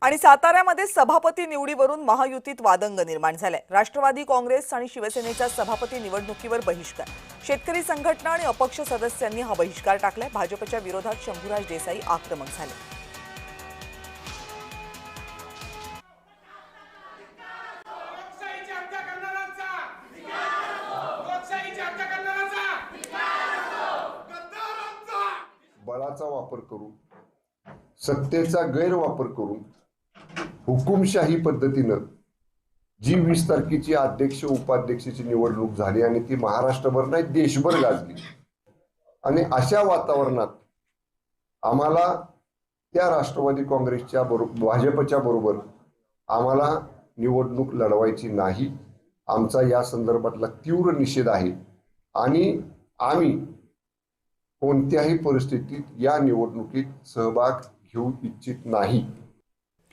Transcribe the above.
आणि साताऱ्यामध्ये सभापती निवडीवरून महायुतीत वादंग निर्माण झालाय। राष्ट्रवादी काँग्रेस आणि शिवसेनेच्या सभापती निवडणुकीवर बहिष्कार। शेतकरी संघटना आणि अपक्ष सदस्यांनी हा बहिष्कार टाकलाय। भाजपच्या विरोधात शंभूराज देसाई आक्रमक झाले। बळाचा वापर करून, सत्तेचा गैरवापर करून हुकुमशाही पद्धतीनं जी 20 तारखेची अध्यक्ष उपाध्यक्षाची निवडणूक झाली आणि ती महाराष्ट्रभर नाही देशभर गाजली। आणि अशा वातावरणात आम्हाला त्या राष्ट्रवादी काँग्रेसच्या बरोबर भाजपच्या बरोबर आम्हाला निवडणूक लढवायची नाही। आमचा या संदर्भातला तीव्र निषेध आहे आणि आम्ही कोणत्याही परिस्थितीत या निवडणुकीत सहभाग घेऊ इच्छित नाही।